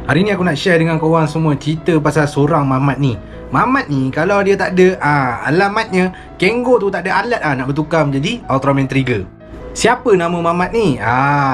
Hari ni aku nak share dengan korang semua cerita pasal seorang Mamat ni. Mamat ni kalau dia tak ada alamatnya, Kengo tu tak ada alat nak bertukar menjadi Ultraman Trigger. Siapa nama Mamat ni?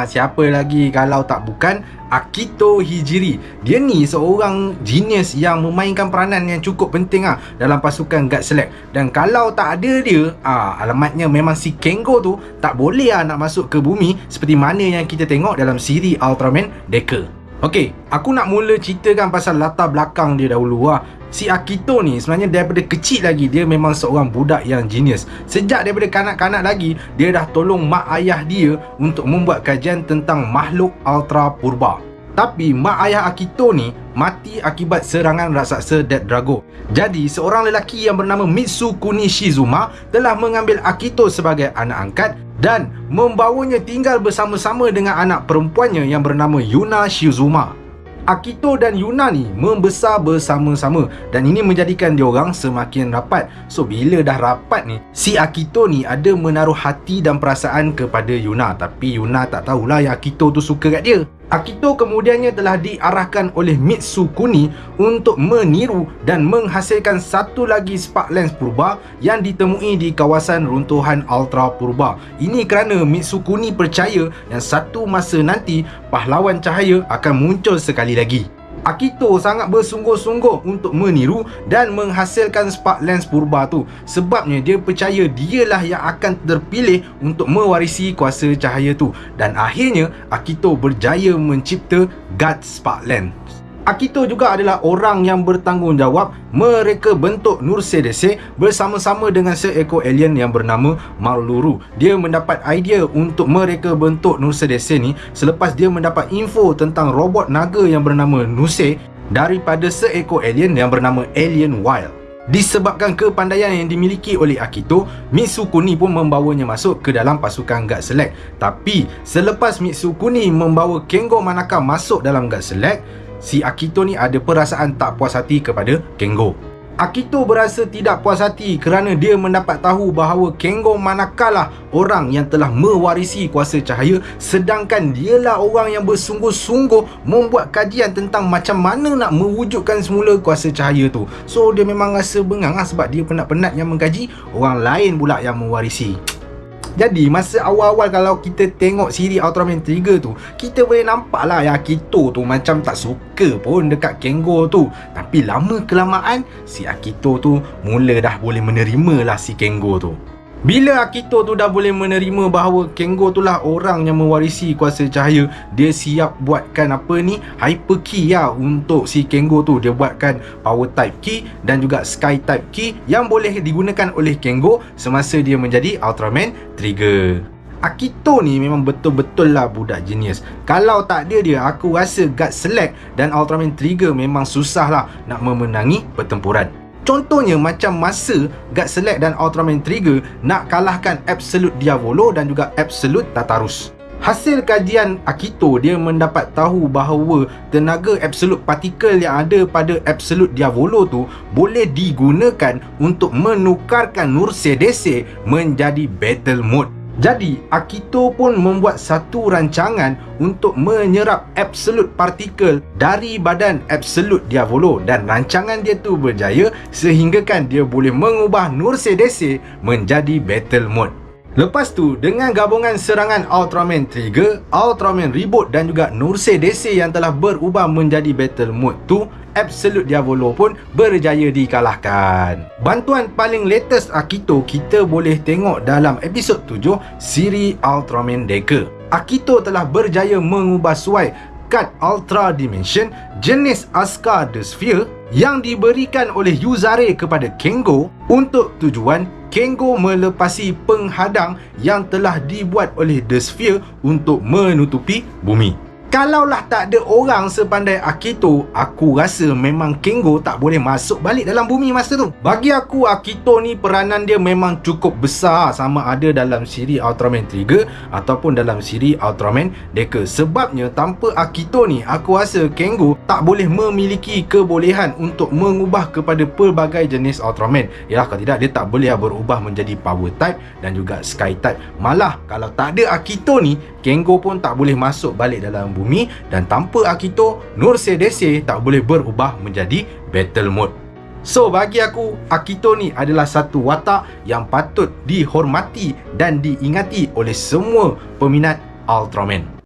Siapa lagi kalau tak bukan Akito Hijiri. Dia ni seorang genius yang memainkan peranan yang cukup penting dalam pasukan Guard Select. Dan kalau tak ada dia, alamatnya memang si Kengo tu tak boleh nak masuk ke bumi seperti mana yang kita tengok dalam siri Ultraman Deca. Okey, aku nak mula ceritakan pasal latar belakang dia dahulu. Si Akito ni sebenarnya daripada kecil lagi dia memang seorang budak yang genius. Sejak daripada kanak-kanak lagi, dia dah tolong mak ayah dia untuk membuat kajian tentang makhluk Ultra Purba. Tapi mak ayah Akito ni mati akibat serangan raksasa Death Drago. Jadi seorang lelaki yang bernama Mitsukuni Shizuma telah mengambil Akito sebagai anak angkat dan membawanya tinggal bersama-sama dengan anak perempuannya yang bernama Yuna Shizuma. Akito dan Yuna ni membesar bersama-sama dan ini menjadikan diorang semakin rapat. So bila dah rapat ni, si Akito ni ada menaruh hati dan perasaan kepada Yuna. Tapi Yuna tak tahulah yang Akito tu suka kat dia. Akito kemudiannya telah diarahkan oleh Mitsukuni untuk meniru dan menghasilkan satu lagi spark lens purba yang ditemui di kawasan runtuhan Ultra Purba. Ini kerana Mitsukuni percaya yang satu masa nanti pahlawan cahaya akan muncul sekali lagi. Akito sangat bersungguh-sungguh untuk meniru dan menghasilkan spark lens purba tu. Sebabnya dia percaya dialah yang akan terpilih untuk mewarisi kuasa cahaya tu. Dan akhirnya Akito berjaya mencipta Guard Spark Lens. Akito juga adalah orang yang bertanggungjawab mereka bentuk Nur Sedese bersama-sama dengan seekor alien yang bernama Marluru. Dia mendapat idea untuk mereka bentuk Nur Sedese ni selepas dia mendapat info tentang robot naga yang bernama Nuse daripada seekor alien yang bernama Alien Wild. Disebabkan kepandaian yang dimiliki oleh Akito, Mitsukuni pun membawanya masuk ke dalam pasukan Guard Select. Tapi selepas Mitsukuni membawa Kengo Manaka masuk dalam Guard Select, si Akito ni ada perasaan tak puas hati kepada Kengo. Akito berasa tidak puas hati kerana dia mendapat tahu bahawa Kengo Manaka lah orang yang telah mewarisi kuasa cahaya, sedangkan dialah orang yang bersungguh-sungguh membuat kajian tentang macam mana nak mewujudkan semula kuasa cahaya tu. So dia memang rasa bengang sebab dia penat-penat yang mengkaji, orang lain pula yang mewarisi. Jadi masa awal-awal kalau kita tengok siri Ultraman Trigger tu, kita boleh nampak lah yang Akito tu macam tak suka pun dekat Kengo tu. Tapi lama kelamaan si Akito tu mula dah boleh menerima lah si Kengo tu. Bila Akito tu dah boleh menerima bahawa Kengo tu lah orang yang mewarisi kuasa cahaya, dia siap buatkan hyper key untuk si Kengo tu. Dia buatkan power type key dan juga sky type key yang boleh digunakan oleh Kengo semasa dia menjadi Ultraman Trigger. Akito ni memang betul-betul lah budak genius. Kalau tak ada dia, aku rasa Guard Select dan Ultraman Trigger memang susah lah nak memenangi pertempuran. Contohnya macam masa Guard Select dan Ultraman Trigger nak kalahkan Absolute Diavolo dan juga Absolute Tartarus. Hasil kajian Akito, dia mendapat tahu bahawa tenaga Absolute Particle yang ada pada Absolute Diavolo tu boleh digunakan untuk menukarkan Nur Sedese menjadi Battle Mode. Jadi Akito pun membuat satu rancangan untuk menyerap Absolute Particle dari badan Absolute Diavolo, dan rancangan dia tu berjaya sehinggakan dia boleh mengubah Nur Sedese menjadi Battle Mode. Lepas tu, dengan gabungan serangan Ultraman Trigger, Ultraman Reboot dan juga Nur Sedese yang telah berubah menjadi Battle Mode tu, Absolute Diavolo pun berjaya dikalahkan. Bantuan paling latest Akito kita boleh tengok dalam episod 7 siri Ultraman Deca. Akito telah berjaya mengubah suai kad Ultra Dimension jenis Askar The Sphere yang diberikan oleh Yuzare kepada Kengo untuk tujuan Kengo melepasi penghadang yang telah dibuat oleh The Sphere untuk menutupi bumi. Kalaulah tak ada orang sepandai Akito, aku rasa memang Kengo tak boleh masuk balik dalam bumi masa tu. Bagi aku, Akito ni peranan dia memang cukup besar, sama ada dalam siri Ultraman Trigger ataupun dalam siri Ultraman Deca. Sebabnya tanpa Akito ni, aku rasa Kengo tak boleh memiliki kebolehan untuk mengubah kepada pelbagai jenis Ultraman. Yalah, kalau tidak dia tak boleh berubah menjadi Power Type dan juga Sky Type. Malah kalau tak ada Akito ni, Kengo pun tak boleh masuk balik dalam bumi. bumi, dan tanpa Akito, Nurse Dese tak boleh berubah menjadi Battle Mode. So bagi aku, Akito ni adalah satu watak yang patut dihormati dan diingati oleh semua peminat Ultraman.